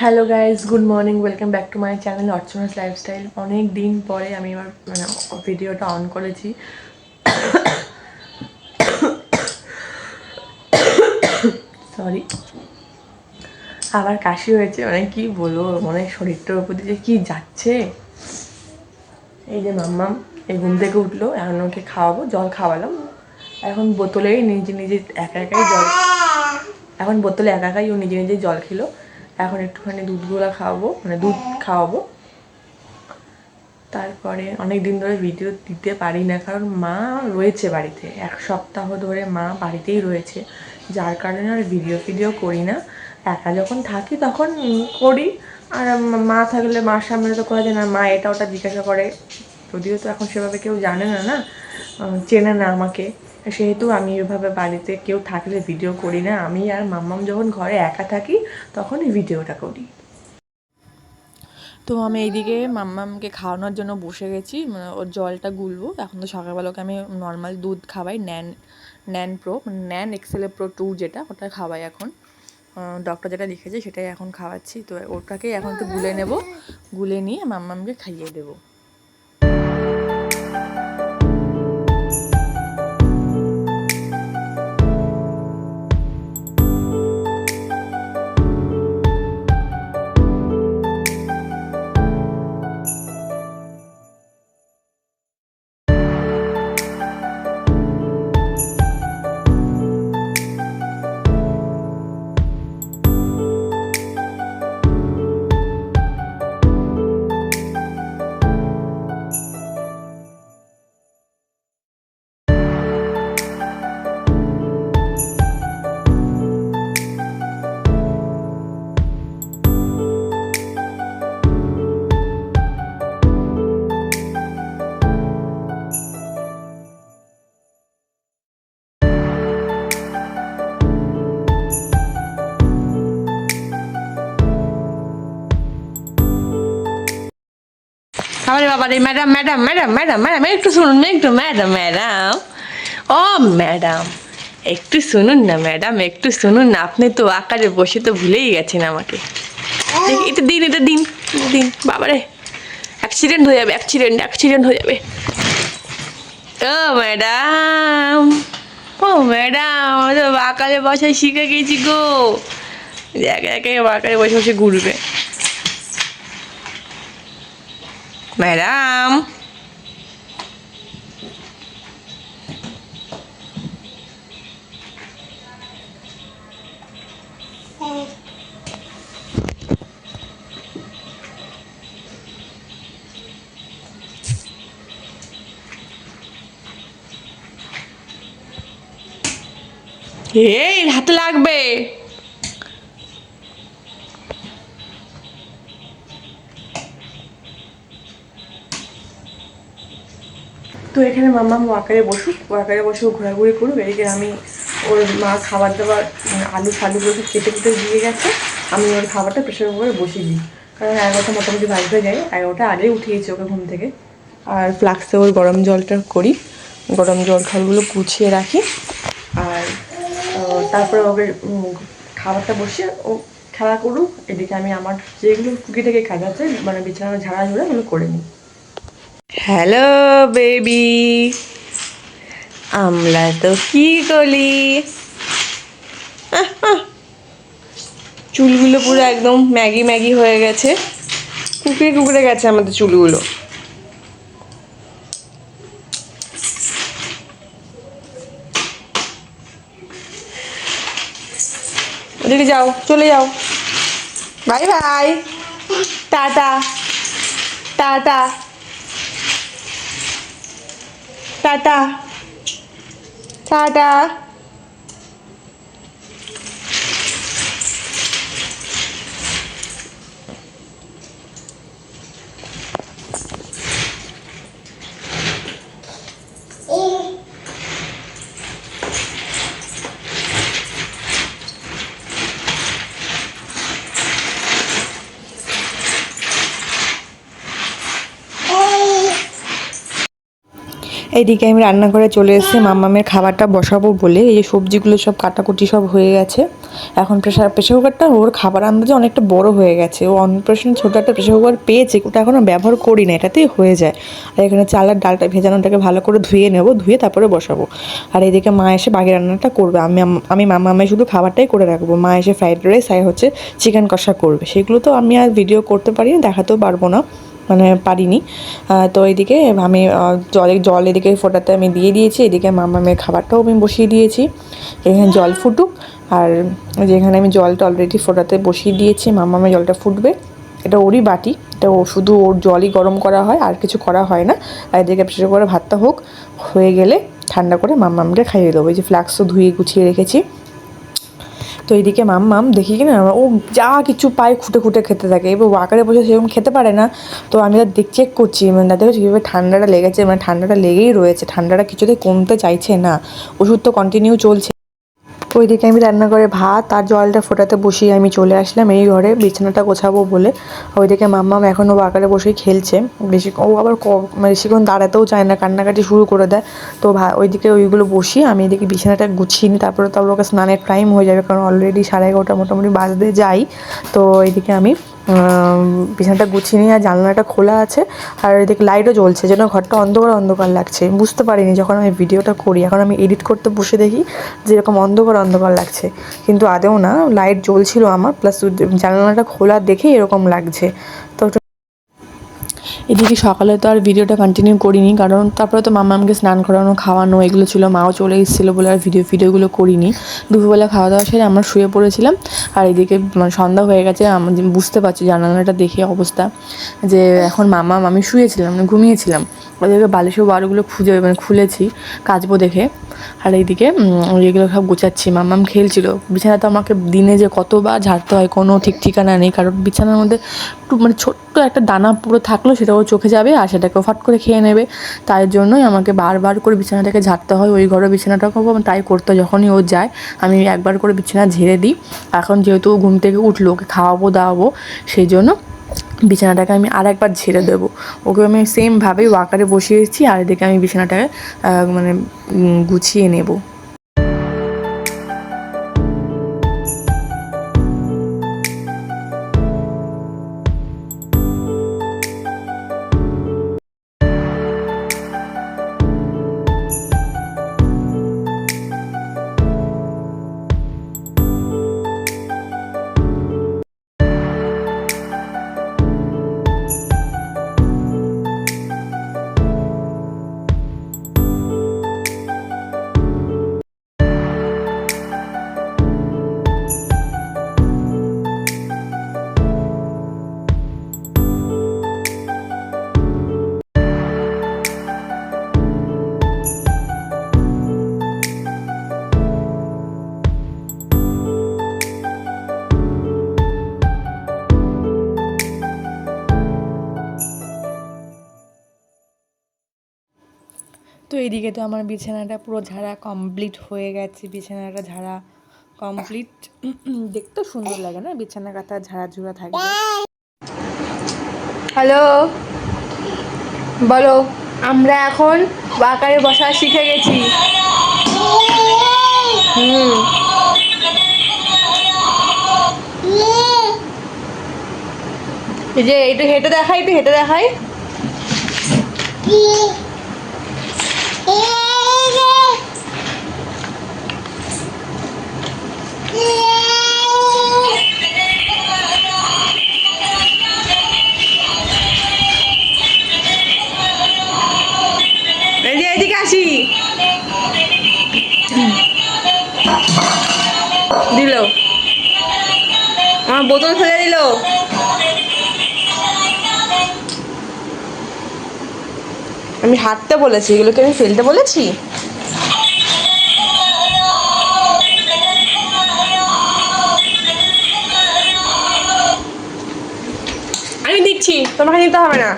Hello guys, good morning, welcome back to my channel Archana's lifestyle. অনেক দিন পরে আমি এবার ভিডিওটা অন করেছি। সরি, আবার কাশি হয়েছে। কি বলবো, শরীরটার উপর দিয়ে কি যাচ্ছে। এই যে মাম্মাম এই ঘুম থেকে উঠলো, এখন ওকে খাওয়াবো, জল খাওয়ালাম। এখন বোতলেই নিজে নিজে একা একাই জল, এখন বোতলে একা একাই ও নিজে নিজে জল খেলো। এখন একটুখানি দুধগুলা খাওয়াবো, দুধ খাওয়াবো। তারপরে অনেক দিন ধরে ভিডিও দিতে পারি না, কারণ মা রয়েছে বাড়িতে, 1 সপ্তাহ ধরে মা বাড়িতেই রয়েছে, যার কারণে আর ভিডিও করি না। একা যখন থাকি তখন করি, আর মা থাকলে মার সামনে তো করা যায় না। মা এটা ওটা জিজ্ঞাসা করে, যদিও তো এখন সেভাবে কেউ জানে না, চেনে না আমাকে, সেহেতু আমি এভাবে বাড়িতে কেউ থাকলে ভিডিও করি না। আমি আর মাম্মাম যখন ঘরে একা থাকি তখনই ভিডিওটা করি। তো আমি এইদিকে মাম্মামকে খাওয়ানোর জন্য বসে গেছি, ওর জলটা গুলবো। এখন তো সকালবেলাকে আমি নর্মাল দুধ খাওয়াই, ন্যান প্রো, ন্যান এক্সেলে প্রো 2 যেটা, ওটা খাওয়াই এখন। ডক্টর যেটা লিখেছে সেটাই এখন খাওয়াচ্ছি। তো ওটাকেই এখন একটু গুলে নেব, গুলে নিয়ে মাম্মামকে খাইয়ে দেবো। আরে বাবা রে, madam madam madam madam madam একটু শুনুন না, একটু ম্যাডাম ম্যাডাম, ও ম্যাডাম একটু শুনুন না, ম্যাডাম একটু শুনুন না। আপনি তো আকারে বসে তো ভুলেই গেছেন আমাকে। এটা দিন, এটা দিন, দিন। বাবারে, অ্যাক্সিডেন্ট হয়ে যাবে, অ্যাক্সিডেন্ট হয়ে যাবে। ও ম্যাডাম, ও ম্যাডাম, তো আকারে বসায় শিখে গেছি গো। একে একে আকারে বসে বসে ঘুরবে। ম্যাডাম, এই হাতে লাগবে। তো এখানে মাম্মাম ওয়াকারে বসুক, ওয়াকারে বসে ঘোরাঘুরি করুক। এদিকে আমি ওর মা খাবার দাবার আলু ফালুগুলো কেটে কেটে দিয়ে গেছে, আমি ওর খাবারটা প্রেশার কুকারে বসিয়ে দিই। কারণ 11টা মোটামুটি বাজতে যায়, 11টা আগেই উঠিয়েছি ওকে ঘুম থেকে। আর ফ্লাক্সে ওর গরম জলটা করি, গরম জল খাবারগুলো গুছিয়ে রাখি। আর তারপরে ওকে খাবারটা বসিয়ে ও খেলা করুক। এদিকে আমি আমার যেগুলো টুকিটাকি কাজ আছে, বিছানা ঝাড়া ঝুড়া ওগুলো করে নিই। হ্যালো বেবি, আমরা তো কি করি, চুলগুলো পুরো একদম ম্যাগি ম্যাগি হয়ে গেছে, কুকড়ে কুকড়ে গেছে আমাদের চুলগুলো। ওদিকে যাও, চলে যাও, bye bye, tata tata tata tata. এইদিকে আমি রান্না করে চলে এসেছি মাম্মামের খাবারটা বসাবো বলে। এই যে সবজিগুলো সব কাটাকুটি সব হয়ে গেছে। এখন প্রেশার কুকারটা ওর খাবার আন্দাজে অনেকটা বড় হয়ে গেছে। ও অন্নপ্রাশন ছোটো একটা প্রেশার কুকার পেয়েছে, ওটা এখনও ব্যবহার করি না, এটাতেই হয়ে যায়। আর এখানে চালের ডালটা ভেজানোটাকে ভালো করে ধুয়ে নেব, ধুয়ে তারপরে বসাবো। আর এইদিকে মা এসে বাকি রান্নাটা করবে, আমি মাম্মামে শুধু খাবারটাই করে রাখবো। মা এসে ফ্রাইড রাইস আর হচ্ছে চিকেন কষা করবে, সেগুলো তো আমি আর ভিডিও করতে পারি না, দেখাতেও পারবো না, মানে পারিনি। তো এইদিকে আমি জল এদিকে ফোটাতে আমি দিয়ে দিয়েছি। এদিকে মামামের খাবারটাও আমি বসিয়ে দিয়েছি। এখানে জল ফুটুক। আর যেখানে আমি জলটা অলরেডি ফোটাতে বসিয়ে দিয়েছি, মামামের জলটা ফুটবে। এটা ওরই বাটি, এটা ও শুধু ওর জলই গরম করা হয়, আর কিছু করা হয় না। আর এদিকে প্রেসার করে ভাতটা হয়ে গেলে ঠান্ডা করে মামামকে খাইয়ে দেবো। এই যে ফ্লাক্সও ধুয়ে গুছিয়ে রেখেছি। তো এইদিকে মাম্মাম দেখি কি না, ও যা কিছু পায় খুঁটে খুঁটে খেতে থাকে। এবার ওয়াকারে বসে সেরকম খেতে পারে না। তো আমি চেক করছি, মানে তাদের কীভাবে ঠান্ডাটা লেগেছে, মানে ঠান্ডাটা লেগেই রয়েছে, ঠান্ডাটা কিছুতেই কমতে চাইছে না। ওষুধ তো কন্টিনিউ চলছে। ওইদিকে আমি রান্না করে ভাত আর জলটা ফোটাতে বসিয়ে আমি চলে আসলাম এই ঘরে বিছানাটা গোছাবো বলে। ওইদিকে মাম্মাম এখনও আকারে বসেই খেলছে। ও আবার বেশিক্ষণ দাঁড়াতেও চায় না, কান্নাকাটি শুরু করে দেয়। তো ওইদিকে ওইগুলো বসিয়ে আমি এদিকে বিছানাটা গুছিয়ে নিই, তারপরে ওকে স্নানের টাইম হয়ে যাবে, কারণ অলরেডি 11:30 মোটামুটি বাজতে যাই। তো এইদিকে আমি বিছানাটা গুছিয়ে নিয়ে, আর জানলাটা খোলা আছে, আর এদিকে লাইটও জ্বলছে, যেন ঘরটা অন্ধকার অন্ধকার লাগছে। বুঝতে পারিনি যখন আমি ভিডিওটা করি, এখন আমি এডিট করতে বসে দেখি যেরকম অন্ধকার অন্ধকার লাগছে, কিন্তু আদৌ না, লাইট জ্বলছিল আমার, প্লাস জানলাটা খোলা দেখে এরকম লাগছে। তো এদিকে সকালে তো আর ভিডিওটা কন্টিনিউ করিনি, কারণ তারপরে তো মাম্মামকে স্নান করানো, খাওয়ানো এগুলো ছিল, মাও চলে এসেছিলো বলে আর ভিডিওগুলো করিনি। দুপুরবেলা খাওয়া দাওয়া সেরে আমরা শুয়ে পড়েছিলাম। আর এদিকে সন্ধ্যা হয়ে গেছে, আমি বুঝতে পারছি জানালাটা দেখে অবস্থা, যে এখন মাম্মাম, আমি শুয়েছিলাম, ঘুমিয়েছিলাম, ওদেরকে বালিশের বারগুলো খুলেছি কাচবো দেখে। আর এইদিকে এগুলো সব গোছাচ্ছি, মাম্মাম খেলছিল। বিছানা তো আমাকে দিনে যে কতবার ঝাড়তে হয় কোনো ঠিক ঠিকানা নেই, কারণ বিছানার মধ্যে একটু মানে ছোট্ট একটা দানা পুরো থাকলেও সেটাও চোখে যাবে, আর সেটাকেও ফট করে খেয়ে নেবে। তাই জন্যই আমাকে বারবার করে বিছানাটাকে ঝাড়তে হয়। ওই ঘরে বিছানাটাকেও তাই করতে হয়, যখনই ও যায় আমি একবার করে বিছানা ঝেড়ে দিই। এখন যেহেতু ঘুম থেকে উঠলো, ওকে খাওয়াবো দাওয়াবো, সেই জন্য বিছানাটাকে আমি আর একবার ঝেড়ে দেবো। ওকে আমি সেমভাবেই ওয়াকারে বসিয়েছি, আর এদিকে আমি বিছানাটাকে মানে গুছিয়ে নেব। তো এইদিকে তো আমার বিছানাটা পুরো ঝাড়া কমপ্লিট হয়ে গেছে। বিছানাটা ঝাড়া কমপ্লিট, দেখতেও সুন্দর লাগে না বিছানা কাঁথা ঝাড়া ঝুড়া থাকে। হ্যালো, বলো। আমরা এখন ওয়াকারে বসা শিখে গেছি। এই যে একটু হেঁটে দেখাই, একটু হেঁটে দেখাই। এই যে এদিকে আসি, দিল আমার বোতল ফেলে দিল। আমি হাঁটতে বলেছি, এগুলোকে আমি ফেলতে বলেছি? আমি দিচ্ছি, তোমাকে নিতে হবে না।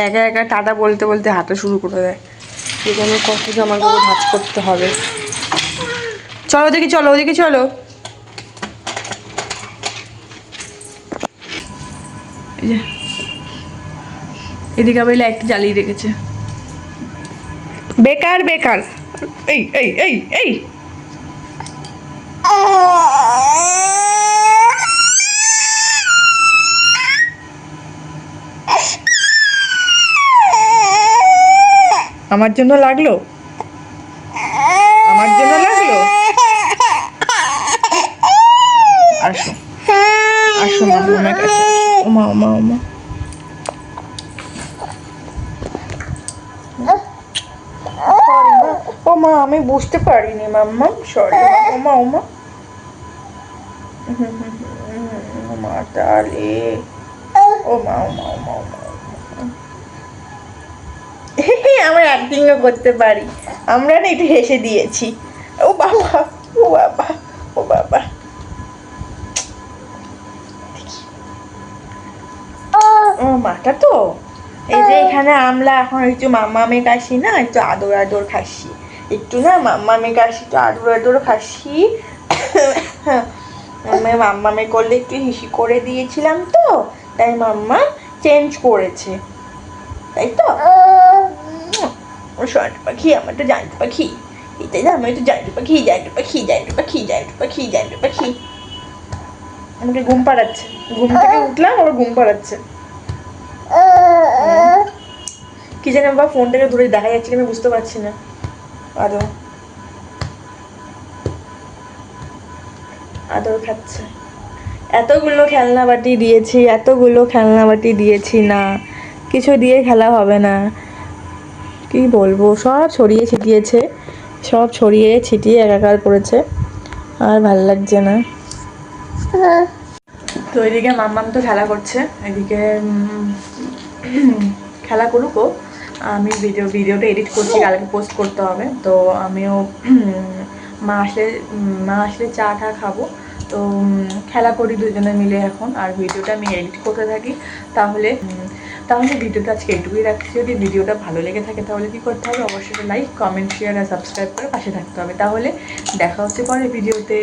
একা একা টাটা বলতে বলতে হাঁটা শুরু করে দেয়, যেখানে কত জামা কাপড় ভাঁজ করতে হবে। চলো ওদিকে চলো, ওদিকে চলো। এই যে এদিকে আবার লাইটটা জ্বালিয়ে রেখেছে, বেকার বেকার। এই এই এই এই আমার জন্য লাগলো, আমার জন্য লাগলো। আসো আসো মামার কাছে, ওমা ওমা ওমা। ওমা আমি বুঝতে পারিনি মাম্মা, সরি ওমা ওমা। ওমা তালে, ওমা ওমা ওমা ওমা। আমরা অ্যাক্টিংও করতে পারি, আমরা না একটু হেসে দিয়েছি। ও বাবা, ও বাবা, ও বাবা। ও মাটা তো এই যে এখানে আমরা এখন একটু মাম্মামে কাশি না, একটু আদর আদর খাসি, একটু না মাম্মামে কাশি, একটু আদর আদর খাসি। মাম্মামে করলে একটু হিসি করে দিয়েছিলাম তো, তাই মাম্মা চেঞ্জ করেছে, তাই তো। সোনাটা পাখি, আমার তো জানতে পাখি, এটাই না, আমি তো জানতে পাখি, জানতে পাখি, জানতে পাখি, জানতে পাখি, জানতে পাখি। আমাকে ঘুম পাড়াচ্ছে, ঘুম থেকে উঠলাম আবার ঘুম পাড়াচ্ছে। কি জানি বাবা, ফোনটাকে ধরে দেখা যাচ্ছে আমি বুঝতে পারছি না। আদর আদর খাচ্ছে। এতগুলো খেলনা বাটি দিয়েছি, এতগুলো খেলনা বাটি দিয়েছি, না কিছু দিয়ে খেলা হবে না। কি বলবো, সব ছড়িয়ে ছিটিয়েছে, সব ছড়িয়ে ছিটিয়ে একাকার করেছে, আর ভাল লাগছে না। তো এদিকে মাম্মাম তো খেলা করছে, এদিকে খেলা করুকও, আমি ভিডিওটা এডিট করছি, কালকে পোস্ট করতে হবে। তো আমিও মা আসলে চা টা খাবো, তো খেলা করি দুজনে মিলে এখন, আর ভিডিওটা আমি এডিট করতে থাকি। তাহলে ভিডিওটা আজকে এইটুকুই রাখছি। যদি ভিডিওটা ভালো লেগে থাকে তাহলে কী করতে হবে, অবশ্যই লাইক, কমেন্ট, শেয়ার আর সাবস্ক্রাইব করে পাশে থাকতে হবে। তাহলে দেখা হচ্ছে পরে ভিডিওতে।